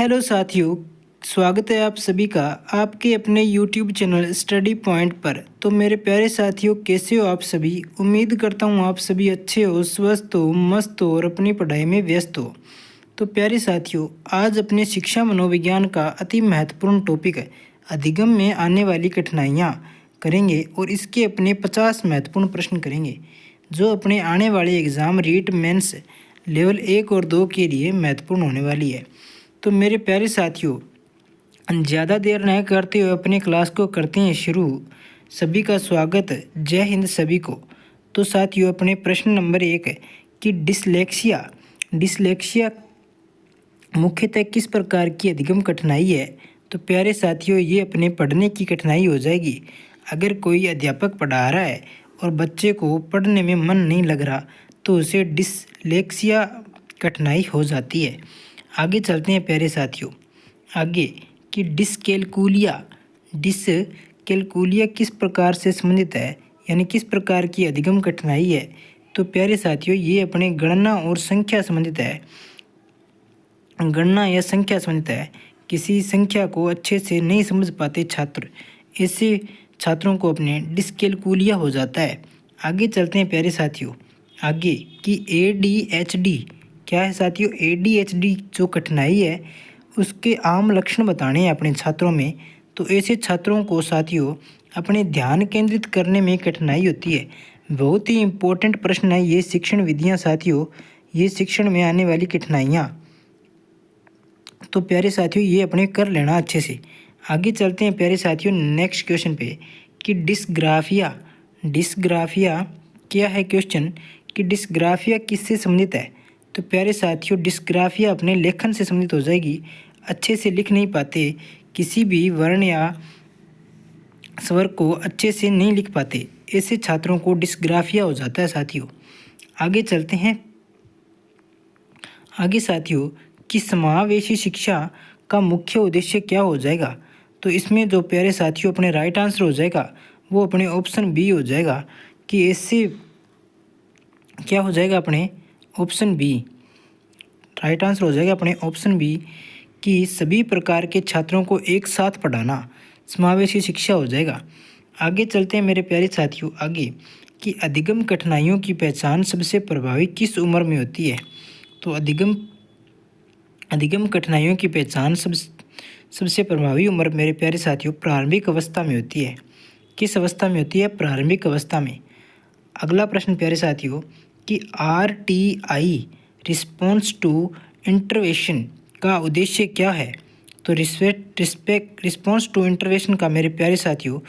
Hello साथियों, स्वागत है आप सभी का आपके अपने YouTube चैनल स्टडी पॉइंट पर। तो मेरे प्यारे साथियों, कैसे हो आप सभी? उम्मीद करता हूँ आप सभी अच्छे हो, स्वस्थ हो, मस्त हो और अपनी पढ़ाई में व्यस्त हो। तो प्यारे साथियों, आज अपने शिक्षा मनोविज्ञान का अति महत्वपूर्ण टॉपिक है अधिगम में आने वाली कठिनाइयाँ करेंगे और इसके अपने 50 महत्वपूर्ण प्रश्न करेंगे जो अपने आने वाले एग्ज़ाम रीट मेंस लेवल 1 और 2 के लिए महत्वपूर्ण होने वाली है। तो मेरे प्यारे साथियों, ज़्यादा देर नहीं करते हुए अपने क्लास को करते हैं शुरू। सभी का स्वागत है, जय हिंद सभी को। तो साथियों, अपने प्रश्न नंबर 1 है कि डिसलेक्सिया डिसलेक्सिया मुख्यतः किस प्रकार की अधिगम कठिनाई है? तो प्यारे साथियों, ये अपने पढ़ने की कठिनाई हो जाएगी। अगर कोई अध्यापक पढ़ा रहा है और बच्चे को पढ़ने में मन नहीं लग रहा तो उसे डिसलेक्सिया कठिनाई हो जाती है। आगे चलते हैं प्यारे साथियों, आगे कि डिसकैलकुलिया किस प्रकार से संबंधित है, यानी किस प्रकार की अधिगम कठिनाई है? तो प्यारे साथियों, ये अपने गणना और संख्या संबंधित है। गणना या संख्या संबंधित है। किसी संख्या को अच्छे से नहीं समझ पाते छात्र, ऐसे छात्रों को अपने डिसकैलकुलिया हो जाता है। आगे चलते हैं प्यारे साथियों, आगे कि ADHD क्या है साथियों? ADHD जो कठिनाई है उसके आम लक्षण बताने हैं अपने छात्रों में। तो ऐसे छात्रों को साथियों अपने ध्यान केंद्रित करने में कठिनाई होती है। बहुत ही इम्पोर्टेंट प्रश्न है ये शिक्षण विधियाँ साथियों, ये शिक्षण में आने वाली कठिनाइयाँ। तो प्यारे साथियों, ये अपने कर लेना अच्छे से। आगे चलते हैं प्यारे साथियों नेक्स्ट क्वेश्चन पे कि डिस्ग्राफिया क्या है? क्वेश्चन कि डिस्ग्राफिया किससे संबंधित है? तो प्यारे साथियों, डिस्ग्राफिया अपने लेखन से संबंधित हो जाएगी। अच्छे से लिख नहीं पाते, किसी भी वर्ण या स्वर को अच्छे से नहीं लिख पाते, ऐसे छात्रों को डिस्ग्राफिया हो जाता है साथियों। आगे चलते हैं, आगे साथियों कि समावेशी शिक्षा का मुख्य उद्देश्य क्या हो जाएगा? तो इसमें जो प्यारे साथियों अपने राइट आंसर हो जाएगा वो अपने ऑप्शन बी हो जाएगा कि इससे क्या हो जाएगा? अपने ऑप्शन बी राइट आंसर हो जाएगा अपने ऑप्शन बी कि सभी प्रकार के छात्रों को एक साथ पढ़ाना समावेशी शिक्षा हो जाएगा। आगे चलते हैं मेरे प्यारे साथियों, आगे कि अधिगम कठिनाइयों की पहचान सबसे प्रभावी किस उम्र में होती है? तो अधिगम कठिनाइयों की पहचान सबसे प्रभावी उम्र मेरे प्यारे साथियों प्रारंभिक अवस्था में होती है। किस अवस्था में होती है? प्रारंभिक अवस्था में। अगला प्रश्न प्यारे साथियों कि RTI रिस्पॉन्स टू इंटरवेंशन का उद्देश्य क्या है? तो रिस्पॉन्स टू इंटरवेंशन का मेरे प्यारे साथियों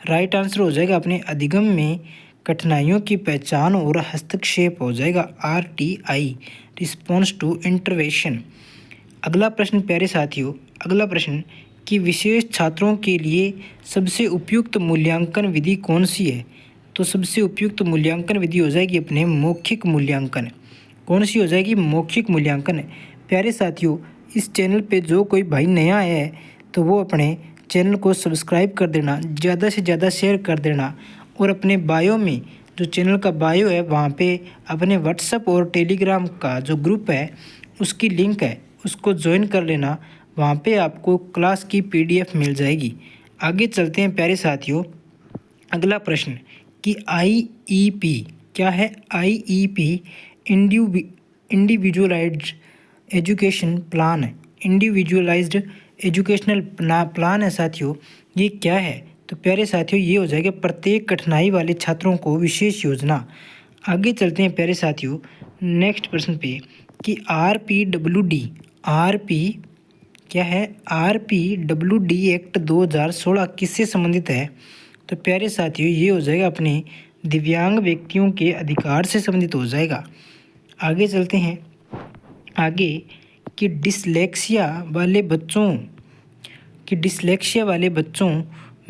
राइट आंसर हो जाएगा अपने अधिगम में कठिनाइयों की पहचान और हस्तक्षेप हो जाएगा RTI रिस्पॉन्स टू इंटरवेंशन। अगला प्रश्न प्यारे साथियों, अगला प्रश्न कि विशेष छात्रों के लिए सबसे उपयुक्त मूल्यांकन विधि कौन सी है? तो सबसे उपयुक्त मूल्यांकन विधि हो जाएगी अपने मौखिक मूल्यांकन। कौन सी हो जाएगी? मौखिक मूल्यांकन। प्यारे साथियों, इस चैनल पे जो कोई भाई नया है तो वो अपने चैनल को सब्सक्राइब कर देना, ज़्यादा से ज़्यादा शेयर कर देना और अपने बायो में, जो चैनल का बायो है वहाँ पे अपने व्हाट्सएप और टेलीग्राम का जो ग्रुप है उसकी लिंक है, उसको ज्वाइन कर लेना। वहाँ पे आपको क्लास की PDF मिल जाएगी। आगे चलते हैं प्यारे साथियों, अगला प्रश्न कि IEP क्या है? IEP इंडिविजुअलाइज्ड एजुकेशन प्लान है। इंडिविजुअलाइज्ड एजुकेशनल प्लान है साथियों, ये क्या है? तो प्यारे साथियों, ये हो जाएगा प्रत्येक कठिनाई वाले छात्रों को विशेष योजना। आगे चलते हैं प्यारे साथियों नेक्स्ट प्रश्न पे कि RPWD क्या है? RPWD एक्ट 2016 किससे संबंधित है? तो प्यारे साथियों, ये हो जाएगा अपने दिव्यांग व्यक्तियों के अधिकार से संबंधित हो जाएगा। आगे चलते हैं, आगे कि डिसलेक्सिया वाले बच्चों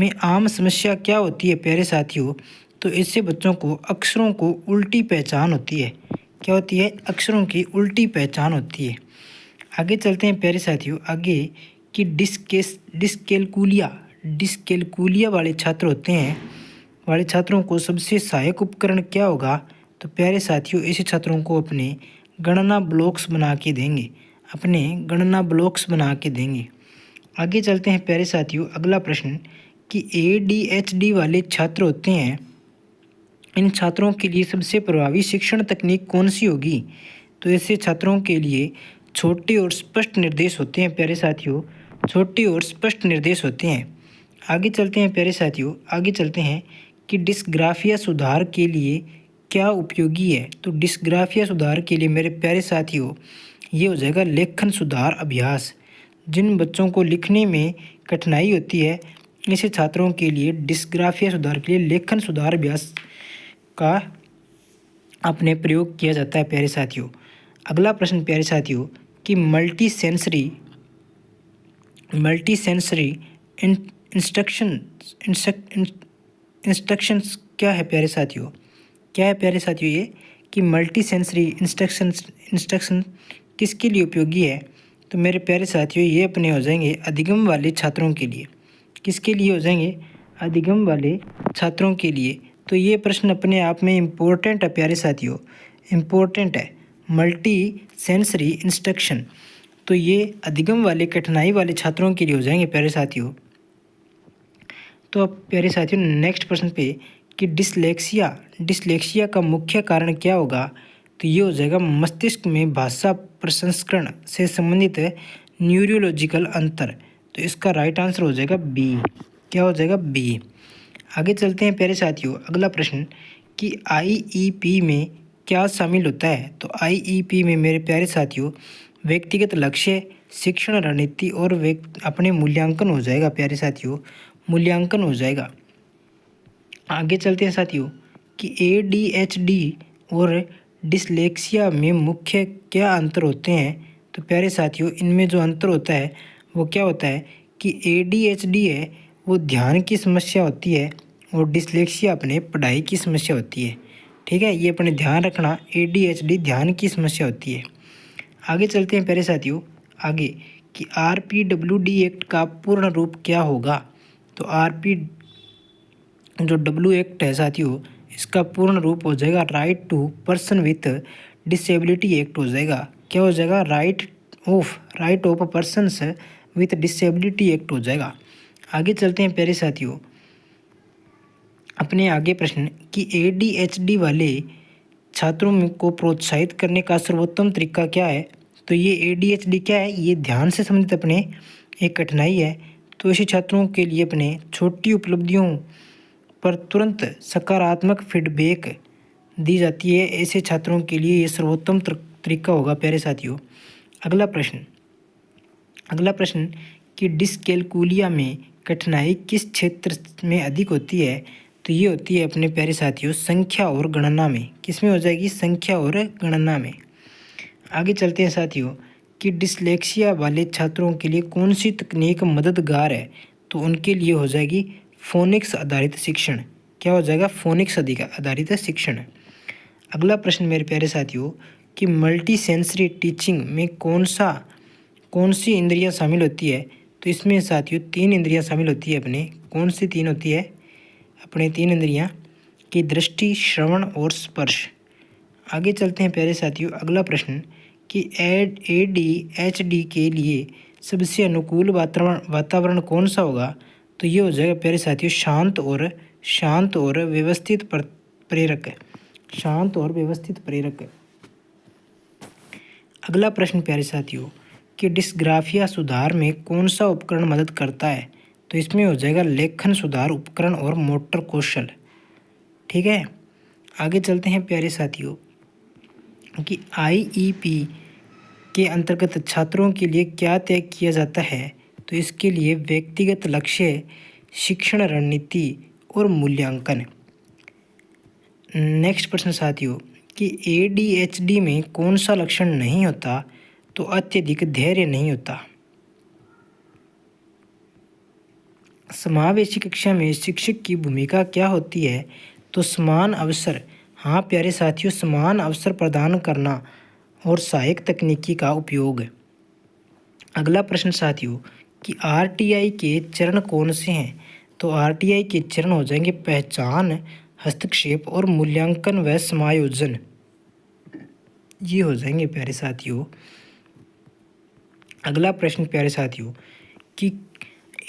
में आम समस्या क्या होती है प्यारे साथियों? तो ऐसे बच्चों को अक्षरों को उल्टी पहचान होती है। क्या होती है? अक्षरों की उल्टी पहचान होती है। आगे चलते हैं प्यारे साथियों, आगे कि डिसकैलकुलिया वाले छात्र होते हैं, वाले छात्रों को सबसे सहायक उपकरण क्या होगा? तो प्यारे साथियों, ऐसे छात्रों को अपने गणना ब्लॉक्स बना के देंगे। अपने गणना ब्लॉक्स बना के देंगे। आगे चलते हैं प्यारे साथियों, अगला प्रश्न कि ADHD वाले छात्र होते हैं, इन छात्रों के लिए सबसे प्रभावी शिक्षण तकनीक कौन सी होगी? तो ऐसे छात्रों के लिए छोटे और स्पष्ट निर्देश होते हैं प्यारे साथियों, छोटे और स्पष्ट निर्देश होते हैं। आगे चलते हैं प्यारे साथियों, आगे चलते हैं कि डिस्ग्राफिया सुधार के लिए क्या उपयोगी है? तो डिस्ग्राफिया सुधार के लिए मेरे प्यारे साथियों ये हो जाएगा लेखन सुधार अभ्यास। जिन बच्चों को लिखने में कठिनाई होती है, ऐसे छात्रों के लिए डिस्ग्राफिया सुधार के लिए लेखन सुधार अभ्यास का अपने प्रयोग किया जाता है प्यारे साथियों। अगला प्रश्न प्यारे साथियों कि मल्टी सेंसरी इंस्ट्रक्शंस क्या है प्यारे साथियों? क्या है प्यारे साथियों ये कि मल्टी सेंसरी इंस्ट्रक्शन किसके लिए उपयोगी है? तो मेरे प्यारे साथियों ये अपने हो जाएंगे अधिगम वाले छात्रों के लिए। किसके लिए हो जाएंगे? अधिगम वाले छात्रों के लिए। तो ये प्रश्न अपने आप में इम्पोर्टेंट है प्यारे साथियों, इम्पोर्टेंट है। मल्टी सेंसरी इंस्ट्रक्शन, तो ये अधिगम वाले कठिनाई वाले छात्रों के लिए हो जाएंगे प्यारे साथियों। तो अब प्यारे साथियों नेक्स्ट प्रश्न पे कि डिसलेक्सिया का मुख्य कारण क्या होगा? तो ये हो जाएगा मस्तिष्क में भाषा प्रसंस्करण से संबंधित न्यूरोलॉजिकल अंतर। तो इसका राइट आंसर हो जाएगा बी। क्या हो जाएगा? बी। आगे चलते हैं प्यारे साथियों, अगला प्रश्न कि IEP में क्या शामिल होता है? तो IEP में मेरे प्यारे साथियों व्यक्तिगत लक्ष्य, शिक्षण रणनीति और अपने मूल्यांकन हो जाएगा प्यारे साथियों, मूल्यांकन हो जाएगा। आगे चलते हैं साथियों कि ADHD और डिसलेक्सिया में मुख्य क्या अंतर होते हैं? तो प्यारे साथियों इनमें जो अंतर होता है वो क्या होता है कि ADHD है वो ध्यान की समस्या होती है और डिसलेक्सिया अपने पढ़ाई की समस्या होती है। ठीक है, ये अपने ध्यान रखना, ADHD ध्यान की समस्या होती है। आगे चलते हैं प्यारे साथियों, आगे कि RPWD एक्ट का पूर्ण रूप क्या होगा? तो जो W एक्ट है साथियों इसका पूर्ण रूप हो जाएगा right to person with disability act हो जाएगा। क्या हो जाएगा? Right of persons with disability act हो जाएगा। आगे चलते हैं प्यारे साथियों, अपने आगे प्रश्न कि ADHD वाले छात्रों को प्रोत्साहित करने का सर्वोत्तम तरीका क्या है? तो ये ADHD क्या है? ये ध्यान से संबंधित अपने एक कठिनाई है। तो ऐसे छात्रों के लिए अपने छोटी उपलब्धियों पर तुरंत सकारात्मक फीडबैक दी जाती है। ऐसे छात्रों के लिए ये सर्वोत्तम तरीका होगा प्यारे साथियों। अगला प्रश्न कि डिसकैलकुलिया में कठिनाई किस क्षेत्र में अधिक होती है? तो ये होती है अपने प्यारे साथियों संख्या और गणना में। किस में हो जाएगी? संख्या और गणना में। आगे चलते हैं साथियों कि डिसलेक्सिया वाले छात्रों के लिए कौन सी तकनीक मददगार है? तो उनके लिए हो जाएगी फोनिक्स आधारित शिक्षण। क्या हो जाएगा? फोनिक्स आधारित शिक्षण। अगला प्रश्न मेरे प्यारे साथियों कि मल्टी सेंसरी टीचिंग में कौन सी इंद्रियां शामिल होती है? तो इसमें साथियों 3 इंद्रियां शामिल होती है अपने। कौन सी 3 होती है? अपने 3 इंद्रियां की दृष्टि, श्रवण और स्पर्श। आगे चलते हैं प्यारे साथियों, अगला प्रश्न कि ADHD के लिए सबसे अनुकूल वातावरण कौन सा होगा? तो ये हो जाएगा प्यारे साथियों शांत और व्यवस्थित प्रेरक। शांत और व्यवस्थित प्रेरक। अगला प्रश्न प्यारे साथियों कि डिस्ग्राफिया सुधार में कौन सा उपकरण मदद करता है? तो इसमें हो जाएगा लेखन सुधार उपकरण और मोटर कौशल। ठीक है, आगे चलते हैं प्यारे साथियों कि IEP के अंतर्गत छात्रों के लिए क्या तय किया जाता है? तो इसके लिए व्यक्तिगत लक्ष्य, शिक्षण रणनीति और मूल्यांकन। नेक्स्ट प्रश्न साथियों कि ADHD में कौन सा लक्षण नहीं होता? तो अत्यधिक धैर्य नहीं होता। समावेशी कक्षा में शिक्षक की भूमिका क्या होती है? तो समान अवसर, हाँ प्यारे साथियों, समान अवसर प्रदान करना और सहायक तकनीकी का उपयोग। अगला प्रश्न साथियों कि RTI के चरण कौन से हैं? तो RTI के चरण हो जाएंगे पहचान, हस्तक्षेप और मूल्यांकन व समायोजन। ये हो जाएंगे प्यारे साथियों अगला प्रश्न प्यारे साथियों कि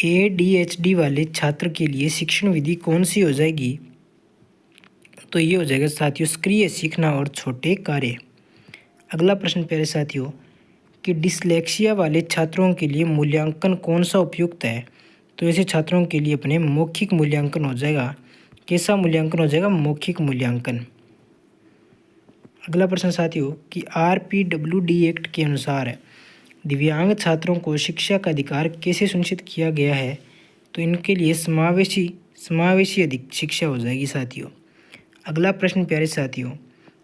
ADHD वाले छात्र के लिए शिक्षण विधि कौन सी हो जाएगी? तो ये हो जाएगा साथियों सक्रिय सीखना और छोटे कार्य। अगला प्रश्न प्यारे साथियों कि डिसलेक्सिया वाले छात्रों के लिए मूल्यांकन कौन सा उपयुक्त है? तो ऐसे छात्रों के लिए अपने मौखिक मूल्यांकन हो जाएगा। कैसा मूल्यांकन हो जाएगा? मौखिक मूल्यांकन। अगला प्रश्न साथियों कि RPWD एक्ट के अनुसार दिव्यांग छात्रों को शिक्षा का अधिकार कैसे सुनिश्चित किया गया है? तो इनके लिए समावेशी अधिक शिक्षा हो जाएगी साथियों। अगला प्रश्न प्यारे साथियों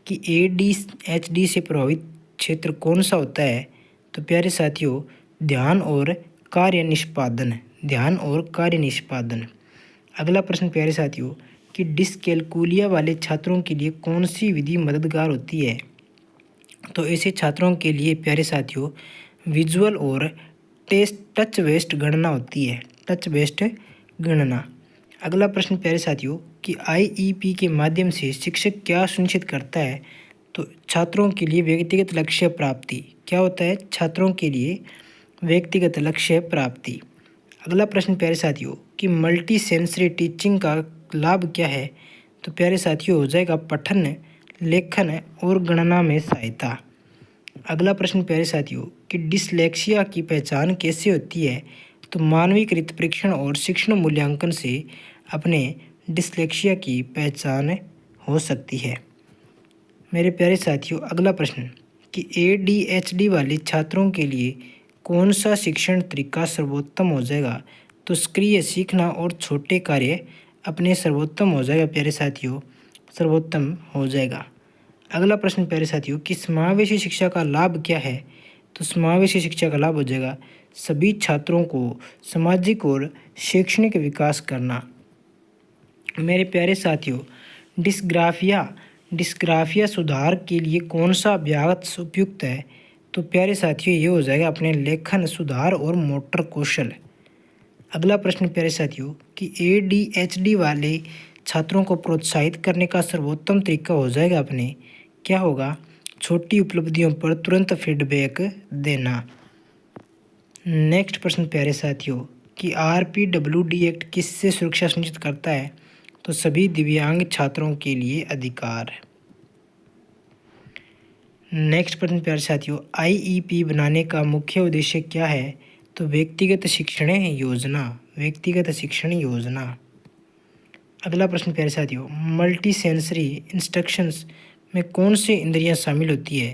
कि ADHD से प्रभावित क्षेत्र कौन सा होता है? तो प्यारे साथियों ध्यान और कार्य निष्पादन। अगला प्रश्न प्यारे साथियों कि डिसकैलकुलिया वाले छात्रों के लिए कौन सी विधि मददगार होती है? तो ऐसे छात्रों के लिए प्यारे साथियों विजुअल और टच बेस्ड गणना होती है। अगला प्रश्न प्यारे साथियों कि IEP के माध्यम से शिक्षक क्या सुनिश्चित करता है? तो छात्रों के लिए व्यक्तिगत लक्ष्य प्राप्ति। क्या होता है? छात्रों के लिए व्यक्तिगत लक्ष्य प्राप्ति। अगला प्रश्न प्यारे साथियों कि मल्टी सेंसरी टीचिंग का लाभ क्या है? तो प्यारे साथियों हो जाएगा पठन, लेखन और गणना में सहायता। अगला प्रश्न प्यारे साथियों कि डिसलेक्सिया की पहचान कैसे होती है? तो मानवीकृत परीक्षण और शिक्षण मूल्यांकन से अपने डिसलेक्सिया की पहचान हो सकती है। मेरे प्यारे साथियों अगला प्रश्न कि ADHD वाले छात्रों के लिए कौन सा शिक्षण तरीका सर्वोत्तम हो जाएगा? तो सक्रिय सीखना और छोटे कार्य अपने सर्वोत्तम हो जाएगा प्यारे साथियों, सर्वोत्तम हो जाएगा। अगला प्रश्न प्यारे साथियों कि समावेशी शिक्षा का लाभ क्या है? तो समावेशी शिक्षा का लाभ हो जाएगा सभी छात्रों को सामाजिक और शैक्षणिक विकास करना। मेरे प्यारे साथियों डिस्ग्राफिया सुधार के लिए कौन सा अभ्यास उपयुक्त है? तो प्यारे साथियों ये हो जाएगा अपने लेखन सुधार और मोटर कौशल। अगला प्रश्न प्यारे साथियों कि ADHD वाले छात्रों को प्रोत्साहित करने का सर्वोत्तम तरीका हो जाएगा अपने क्या होगा? छोटी उपलब्धियों पर तुरंत फीडबैक देना। नेक्स्ट प्रश्न प्यारे साथियों कि RPWD एक्ट किससे सुरक्षा सुनिश्चित करता है? तो सभी दिव्यांग छात्रों के लिए अधिकार। नेक्स्ट प्रश्न प्यारे साथियों IEP बनाने का मुख्य उद्देश्य क्या है? तो व्यक्तिगत शिक्षण योजना। अगला प्रश्न प्यारे साथियों मल्टी सेंसरी इंस्ट्रक्शंस में कौन सी इंद्रियां शामिल होती है?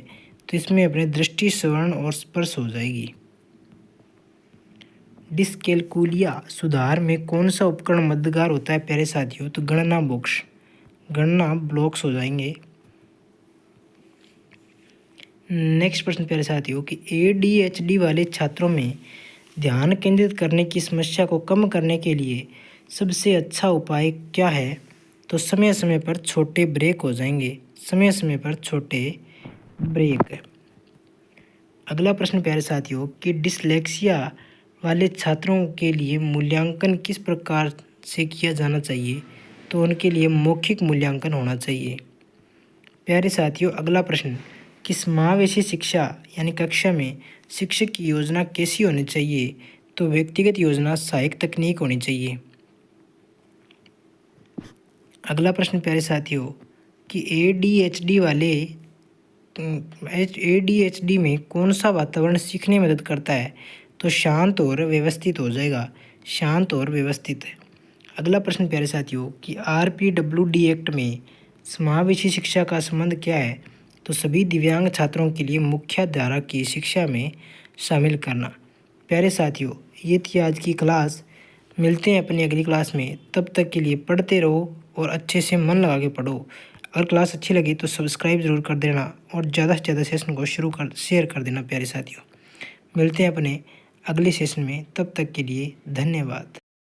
तो इसमें अपने दृष्टि, श्रवण और स्पर्श हो जाएगी। डिसकैलकुलिया सुधार में कौन सा उपकरण मददगार होता है प्यारे साथियों? तो गणना ब्लॉक्स हो जाएंगे। नेक्स्ट प्रश्न प्यारे साथियों कि ADHD वाले छात्रों में ध्यान केंद्रित करने की समस्या को कम करने के लिए सबसे अच्छा उपाय क्या है? तो समय समय पर छोटे ब्रेक हो जाएंगे। अगला प्रश्न प्यारे साथियों कि डिसलेक्सिया वाले छात्रों के लिए मूल्यांकन किस प्रकार से किया जाना चाहिए? तो उनके लिए मौखिक मूल्यांकन होना चाहिए। प्यारे साथियों अगला प्रश्न कि समावेशी शिक्षा यानी कक्षा में शिक्षक की योजना कैसी होनी चाहिए? तो व्यक्तिगत योजना, सहायक तकनीक होनी चाहिए। अगला प्रश्न प्यारे साथियों कि ADHD में कौन सा वातावरण सीखने में मदद करता है? तो शांत और व्यवस्थित हो जाएगा। अगला प्रश्न प्यारे साथियों कि RPWD एक्ट में समावेशी शिक्षा का संबंध क्या है? तो सभी दिव्यांग छात्रों के लिए मुख्य धारा की शिक्षा में शामिल करना। प्यारे साथियों ये थी आज की क्लास। मिलते हैं अपनी अगली क्लास में। तब तक के लिए पढ़ते रहो और अच्छे से मन लगा के पढ़ो। अगर क्लास अच्छी लगी तो सब्सक्राइब ज़रूर कर देना और ज़्यादा से ज़्यादा सेशन को शेयर कर देना प्यारे साथियों। मिलते हैं अपने अगले सेशन में। तब तक के लिए धन्यवाद।